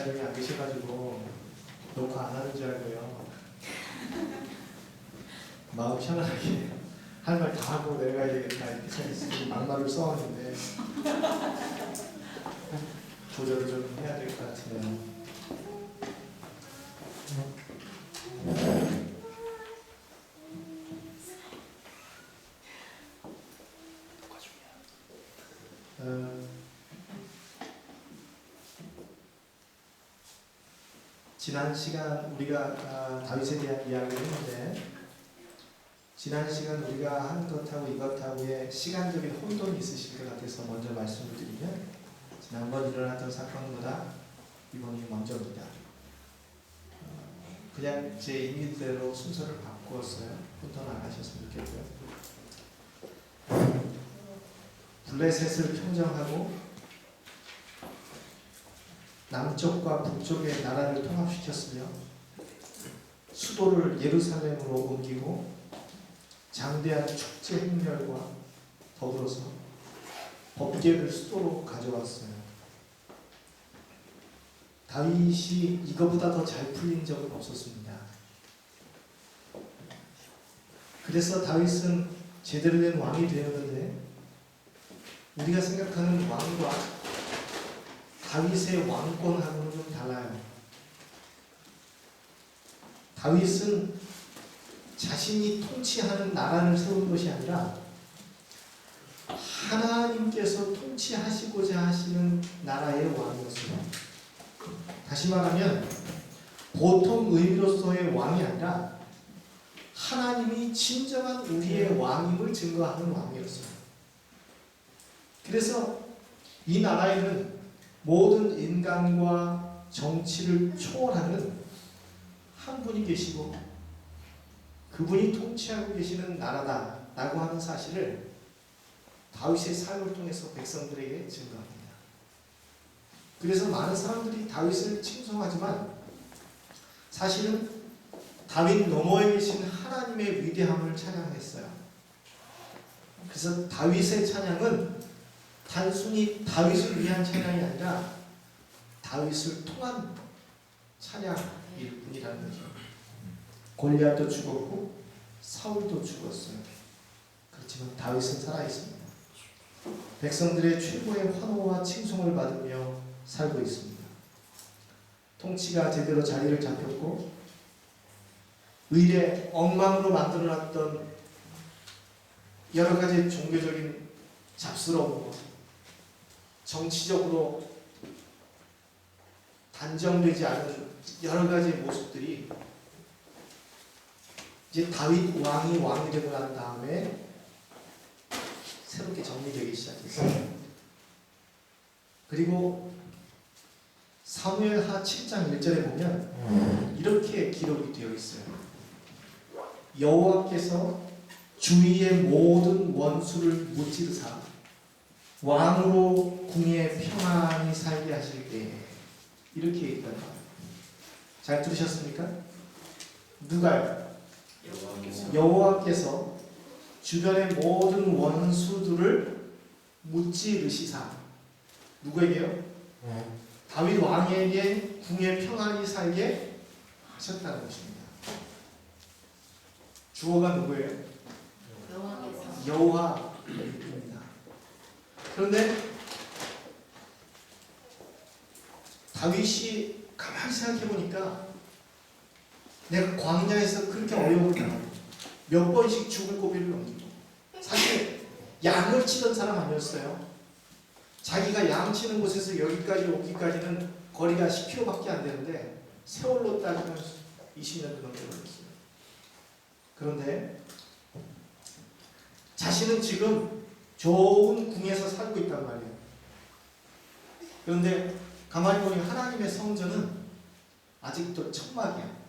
목사님이 안 계셔가지고 녹화 안 하는 줄 알고요. 마음 편안하게 할 말 다 하고 내려가야 되겠다 이렇게 생각해서 막말을 써왔는데 조절을 좀 해야 될 것 같으네요. 지난 시간 우리가 다윗에 대한 이야기를 했는데, 지난 시간 우리가 한 것하고 이것하고의 시간적인 혼돈이 있으실 것 같아서 먼저 말씀을 드리면, 지난번 일어났던 사건보다 이번이 먼저입니다. 그냥 제 임의대로 순서를 바꾸었어요. 혼돈 안 하셨으면 좋겠고요. 블레셋을 평정하고 남쪽과 북쪽의 나라를 통합시켰으며 수도를 예루살렘으로 옮기고 장대한 축제 행렬과 더불어서 법궤를 수도로 가져왔어요. 다윗이 이거보다 더 잘 풀린 적은 없었습니다. 그래서 다윗은 제대로 된 왕이 되었는데, 우리가 생각하는 왕과 다윗의 왕권하고는 좀 달라요. 다윗은 자신이 통치하는 나라를 세운 것이 아니라 하나님께서 통치하시고자 하시는 나라의 왕이었어요. 다시 말하면 보통 의미로서의 왕이 아니라 하나님이 진정한 우리의 왕임을 증거하는 왕이었어요. 그래서 이 나라에는 모든 인간과 정치를 초월하는 한 분이 계시고 그분이 통치하고 계시는 나라다라고 하는 사실을 다윗의 삶을 통해서 백성들에게 증거합니다. 그래서 많은 사람들이 다윗을 칭송하지만 사실은 다윗 너머에 계신 하나님의 위대함을 찬양했어요. 그래서 다윗의 찬양은 단순히 다윗을 위한 찬양이 아니라 다윗을 통한 찬양일 뿐이라는 거죠. 골리앗도 죽었고 사울도 죽었어요. 그렇지만 다윗은 살아있습니다. 백성들의 최고의 환호와 칭송을 받으며 살고 있습니다. 통치가 제대로 자리를 잡혔고 의례 엉망으로 만들어놨던 여러 가지 종교적인 잡스러운 것, 정치적으로 단정되지 않은 여러 가지 모습들이 이제 다윗 왕이 되고 난 다음에 새롭게 정리되기 시작했어요. 그리고 사무엘하 7장 1절에 보면 이렇게 기록이 되어 있어요. 여호와께서 주위의 모든 원수를 무찌르사 왕으로 궁에 평안히 살게 하실 때에, 이렇게 얘기합니다. 잘 들으셨습니까? 누가요? 여호와께서 주변의 모든 원수들을 무찌르시사, 누구에게요? 다윗 왕에게 궁에 평안히 살게 하셨다는 것입니다. 주어가 누구예요? 여호와입니다. 그런데 다윗이 가만히 생각해 보니까 내가 광야에서 그렇게 어려움을 당하고 몇 번씩 죽을 고비를 넘기고, 사실 양을 치던 사람 아니었어요. 자기가 양 치는 곳에서 여기까지 오기까지는 거리가 10km밖에 안 되는데 세월로 따지면 20년도 넘게 걸렸어요. 그런데 자신은 지금 좋은 궁에서 살고 있단 말이에요. 그런데 가만히 보니 하나님의 성전은 아직도 천막이야.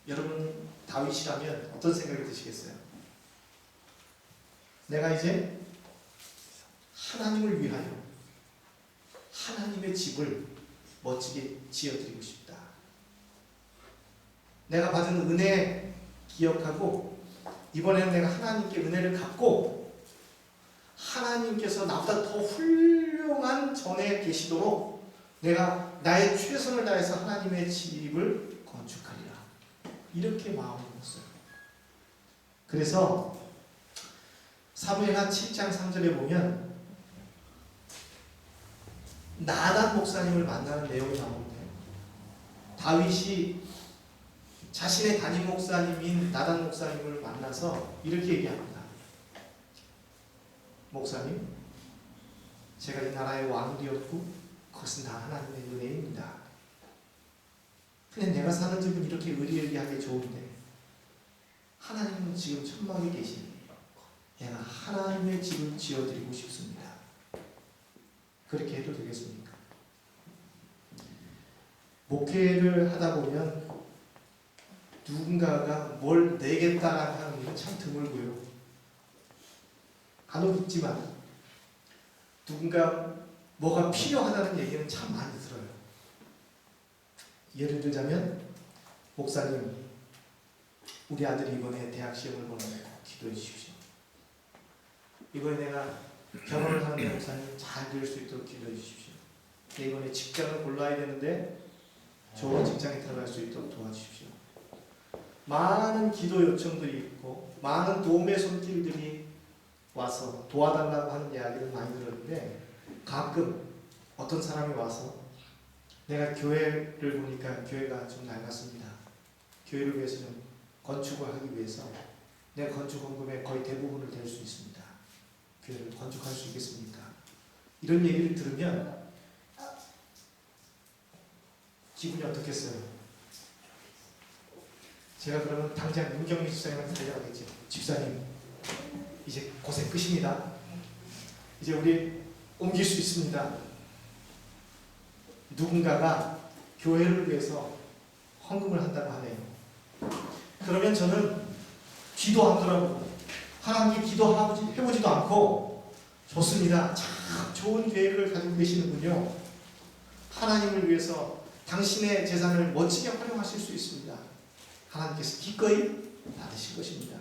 여러분 다윗이라면 어떤 생각이 드시겠어요? 내가 이제 하나님을 위하여 하나님의 집을 멋지게 지어드리고 싶다. 내가 받은 은혜 기억하고 이번에는 내가 하나님께 은혜를 갚고 하나님께서 나보다 더 훌륭한 전에 계시도록 내가 내가 나의 최선을 다해서 하나님의 집을 건축하리라. 이렇게 마음을 먹었어요. 그래서 사무엘하 7장 3절에 보면 나단 목사님을 만나는 내용이 나오는데, 다윗이 자신의 담임 목사님인 나단 목사님을 만나서 이렇게 얘기합니다. 목사님, 제가 이 나라의 왕이 되었고 그것은 다 하나님의 은혜입니다. 근데 내가 사는 집은 이렇게 의리의리하게 좋은데 하나님은 지금 천막에 계시니 내가 하나님의 집을 지어드리고 싶습니다. 그렇게 해도 되겠습니까? 목회를 하다 보면 누군가가 뭘 내겠다라는 하는 참 드물고요. 간혹 있지만 누군가 뭐가 필요하다는 얘기는 참 많이 들어요. 예를 들자면, 목사님, 우리 아들이 이번에 대학 시험을 보는데 꼭 기도해 주십시오. 이번에 내가 결혼을 하는데 목사님 잘 될 수 있도록 기도해 주십시오. 이번에 직장을 골라야 되는데 좋은 직장에 들어갈 수 있도록 도와주십시오. 많은 기도 요청들이 있고 많은 도움의 손길들이 와서 도와달라고 하는 이야기를 많이 들었는데, 가끔 어떤 사람이 와서 내가 교회를 보니까 교회가 좀 낡았습니다. 교회를 위해서 좀 건축을 하기 위해서 내 건축 헌금의 거의 대부분을 댈 수 있습니다. 교회를 건축할 수 있겠습니까? 이런 얘기를 들으면 기분이 어떻겠어요? 제가 그러면 당장 윤경민 집사님한테 달려가겠죠. 집사님, 이제 고생 끝입니다. 이제 우리 옮길 수 있습니다. 누군가가 교회를 위해서 헌금을 한다고 하네요. 그러면 저는 기도 안 하더라고. 하나님께 기도해보지도 않고, 좋습니다, 참 좋은 계획을 가지고 계시는군요. 하나님을 위해서 당신의 재산을 멋지게 활용하실 수 있습니다. 하나님께서 기꺼이 받으실 것입니다.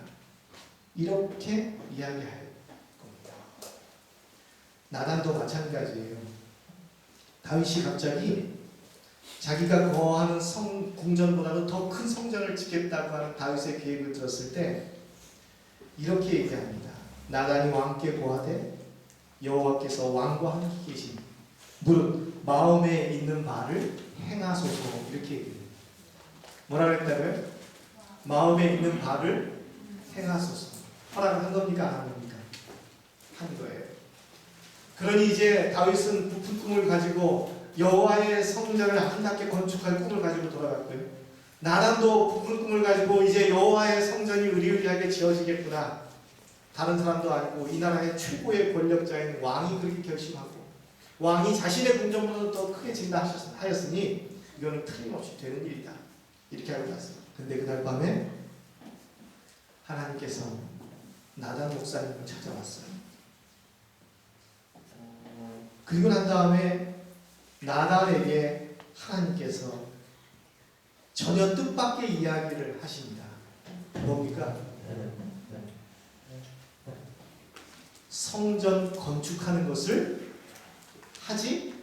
이렇게 이야기할 겁니다. 나단도 마찬가지예요. 다윗이 갑자기 자기가 거하는 궁전보다도 더 큰 성전을 짓겠다고 하는 다윗의 계획을 들었을 때 이렇게 얘기합니다. 나단이 왕께 고하되 여호와께서 왕과 함께 계시니 무릇 마음에 있는 바를 행하소서. 이렇게 얘기해요. 뭐라 그랬다고요? 마음에 있는 바를 행하소서. 허락을 한 겁니까? 안 한 겁니까? 한 거예요. 그러니 이제 다윗은 부푼 꿈을 가지고 여호와의 성전을 아름답게 건축할 꿈을 가지고 돌아갔고요. 나단도 부푼 꿈을 가지고 이제 여호와의 성전이 의리의리하게 지어지겠구나. 다른 사람도 아니고 이 나라의 최고의 권력자인 왕이 그렇게 결심하고, 왕이 자신의 궁전보다 더 크게 짓는다 하였으니 이거는 틀림없이 되는 일이다. 이렇게 알고 났어요. 근데 그날 밤에 하나님께서 나단 목사님을 찾아왔어요. 그리고 난 다음에 나단에게 하나님께서 전혀 뜻밖의 이야기를 하십니다. 뭡니까? 성전 건축하는 것을 하지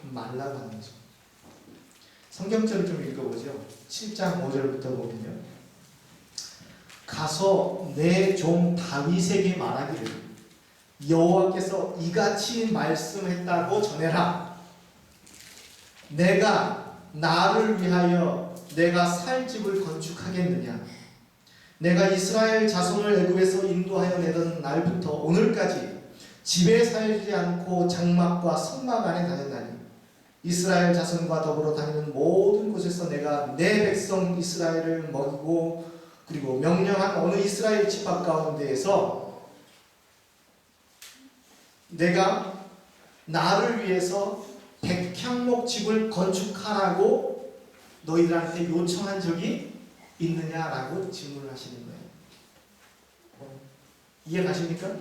말라고 하는 거죠. 성경절을 좀 읽어보죠. 7장 5절부터 보면요. 가서 내 종 다윗에게 말하기를 여호와께서 이같이 말씀했다고 전해라. 내가 나를 위하여 내가 살 집을 건축하겠느냐. 내가 이스라엘 자손을 애굽에서 인도하여 내던 날부터 오늘까지 집에 살지 않고 장막과 성막 안에 다녔나니 이스라엘 자손과 더불어 다니는 모든 곳에서 내가 내 백성 이스라엘을 먹이고 그리고 명령한 어느 이스라엘 지파 가운데에서 내가 나를 위해서 백향목 집을 건축하라고 너희들한테 요청한 적이 있느냐라고 질문을 하시는 거예요. 이해 가십니까?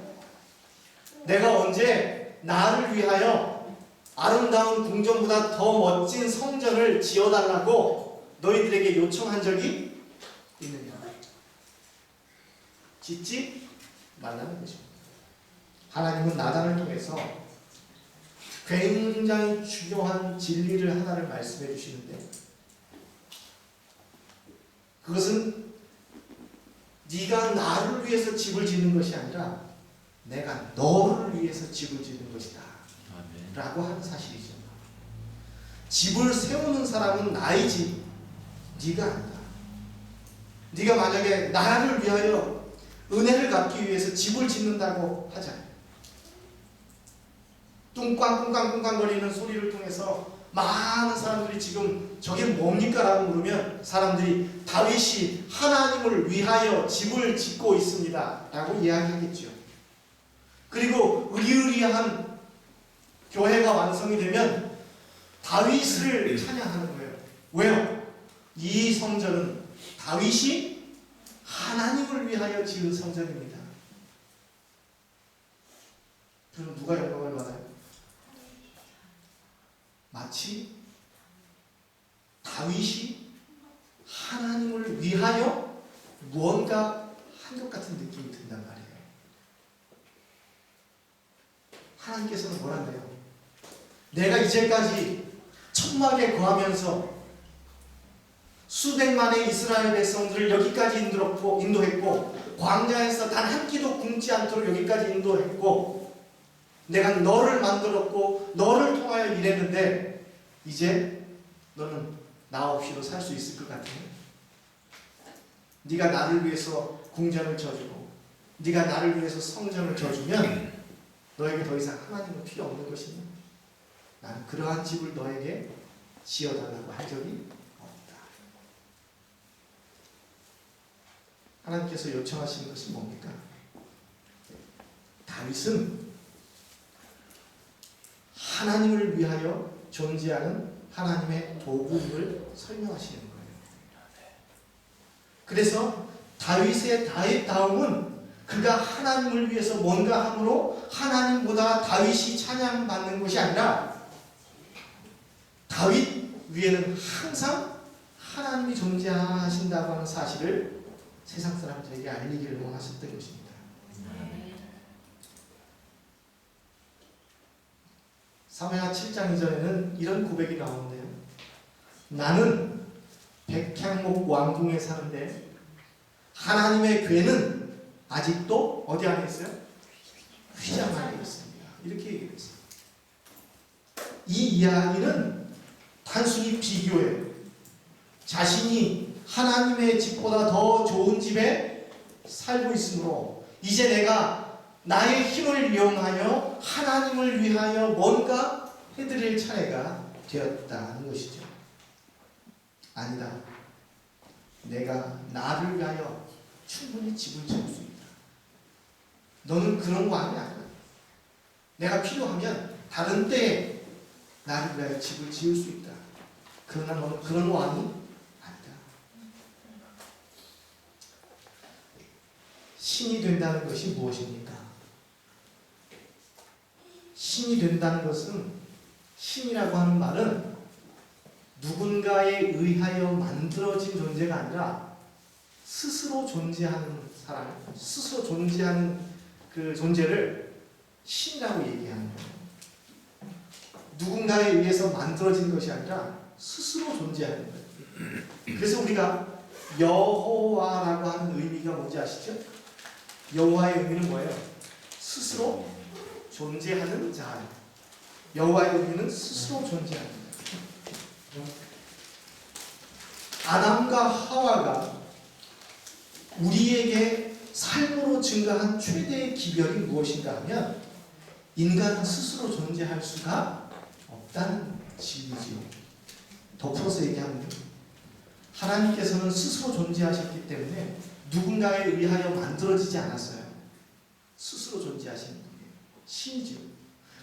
내가 언제 나를 위하여 아름다운 궁전보다 더 멋진 성전을 지어달라고 너희들에게 요청한 적이 있느냐? 짓지 말라는 것입니다. 하나님은 나단을 통해서 굉장히 중요한 진리를 하나를 말씀해 주시는데, 그것은 네가 나를 위해서 집을 짓는 것이 아니라 내가 너를 위해서 집을 짓는 것이다 라고 하는 사실이죠. 집을 세우는 사람은 나의 집, 네가 아니다. 네가 만약에 나를 위하여 은혜를 갚기 위해서 집을 짓는다고 하자. 뚱깡뚱깡뚱깡거리는 소리를 통해서 많은 사람들이 지금 저게 뭡니까? 라고 물으면 사람들이 다윗이 하나님을 위하여 집을 짓고 있습니다 라고 이야기하겠죠. 그리고 의리의리한 교회가 완성이 되면 다윗을 찬양하는 거예요. 왜요? 이 성전은 다윗이 하나님을 위하여 지은 성전입니다. 그럼 누가 영광을 받아요? 마치 다윗이 하나님을 위하여 무언가 한 것 같은 느낌이 든단 말이에요. 하나님께서는 뭐란대요? 내가 이제까지 천막에 거하면서 수백만의 이스라엘 백성들을 여기까지 인도했고, 광야에서 단 한 끼도 굶지 않도록 여기까지 인도했고, 내가 너를 만들었고 너를 통하여 일했는데 이제 너는 나 없이도 살 수 있을 것 같으니? 네가 나를 위해서 궁전을 져주고 네가 나를 위해서 성전을 져주면 너에게 더 이상 하나님은 필요 없는 것이니 나는 그러한 집을 너에게 지어달라고 한 적이 없다. 하나님께서 요청하시는 것이 뭡니까? 다윗은 하나님을 위하여 존재하는 하나님의 도구임을 설명하시는 거예요. 그래서 다윗의 다윗다움은 그가 하나님을 위해서 뭔가 함으로 하나님보다 다윗이 찬양받는 것이 아니라 다윗 위에는 항상 하나님이 존재하신다고 하는 사실을 세상 사람들에게 알리기를 원하셨던 것입니다. 사무엘하 7장 이전에는 이런 고백이 나오는데요. 나는 백향목 왕궁에 사는데 하나님의 괴는 아직도 어디 안에 있어요? 휘장 안에 있습니다. 이렇게 얘기했어요. 이 이야기는 단순히 비교예요. 자신이 하나님의 집보다 더 좋은 집에 살고 있으므로 이제 내가 나의 힘을 이용하여 하나님을 위하여 뭔가 해드릴 차례가 되었다는 것이죠. 아니다. 내가 나를 위하여 충분히 집을 지을 수 있다. 너는 그런 왕이 아니야. 내가 필요하면 다른 때에 나를 위하여 집을 지을 수 있다. 그러나 너는 그런 왕이 아니다. 신이 된다는 것이 무엇입니까? 신이 된다는 것은, 신이라고 하는 말은 누군가에 의하여 만들어진 존재가 아니라 스스로 존재하는 사람, 스스로 존재하는 그 존재를 신이라고 얘기하는 거예요. 누군가에 의해서 만들어진 것이 아니라 스스로 존재하는 거예요. 그래서 우리가 여호와라고 하는 의미가 뭔지 아시죠? 여호와의 의미는 뭐예요? 스스로 존재하는 자. 여호와의 의미는 스스로 존재하는 자. 아담과 하와가 우리에게 삶으로 증가한 최대의 기별이 무엇인가 하면 인간은 스스로 존재할 수가 없다는 진리지요. 덧풀어서 얘기하면 하나님께서는 스스로 존재하셨기 때문에 누군가에 의하여 만들어지지 않았어요. 스스로 존재하시는 분이에요. 신이죠.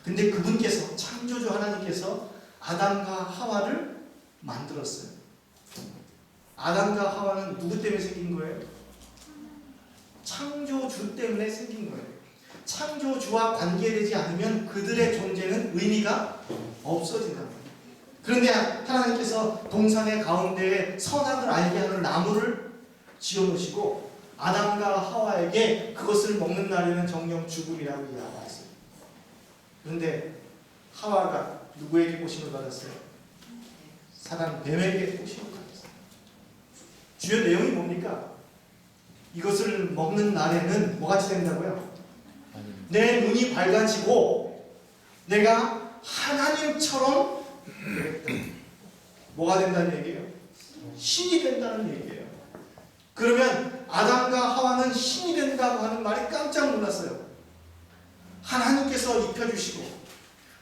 근데 그분께서, 창조주 하나님께서 아담과 하와를 만들었어요. 아담과 하와는 누구 때문에 생긴 거예요? 창조주 때문에 생긴 거예요. 창조주와 관계되지 않으면 그들의 존재는 의미가 없어진단 말이에요. 그런데 하나님께서 동산의 가운데에 선악을 알게 하는 나무를 지어놓으시고 아담과 하와에게 그것을 먹는 날에는 정령 죽음이라고 이야기했어요. 그런데 하와가 누구에게 꼬심을 받았어요? 사단 뱀에게 꼬심을 받았어요. 주요 내용이 뭡니까? 이것을 먹는 날에는 뭐같이 된다고요? 내 눈이 밝아지고 내가 하나님처럼 뭐가 된다는 얘기예요? 신이 된다는 얘기예요. 그러면 아담과 하와는 신이 된다고 하는 말이 깜짝 놀랐어요. 하나님께서 입혀주시고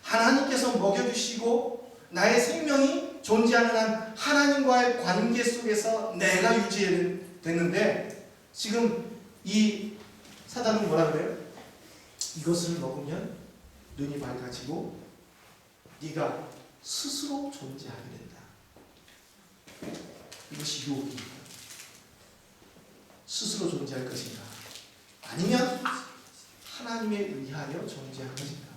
하나님께서 먹여주시고 나의 생명이 존재하는 한 하나님과의 관계 속에서 내가 유지됐는데 지금 이 사단은 뭐라 그래요? 이것을 먹으면 눈이 밝아지고 네가 스스로 존재하게 된다. 이것이 유혹입니다. 스스로 존재할 것인가? 아니면 하나님에 의하여 존재할 것인가?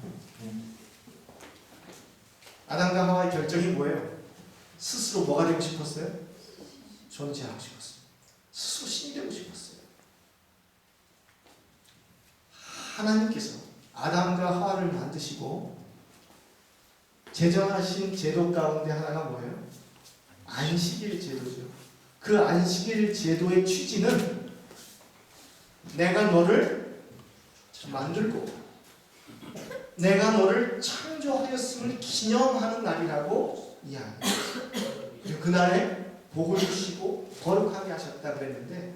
아담과 하와의 결정이 뭐예요? 스스로 뭐가 되고 싶었어요? 존재하고 싶었어요. 스스로 신이 되고 싶었어요. 하나님께서 아담과 하와를 만드시고 제정하신 제도 가운데 하나가 뭐예요? 안식일 제도죠. 그 안식일 제도의 취지는 내가 너를 만들고 내가 너를 창조하였음을 기념하는 날이라고 이야기합니다. 그날에 복을 주시고 거룩하게 하셨다 그랬는데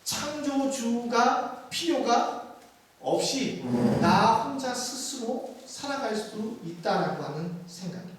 창조주가 필요가 없이 나 혼자 스스로 살아갈 수 있다라고 하는 생각이에요.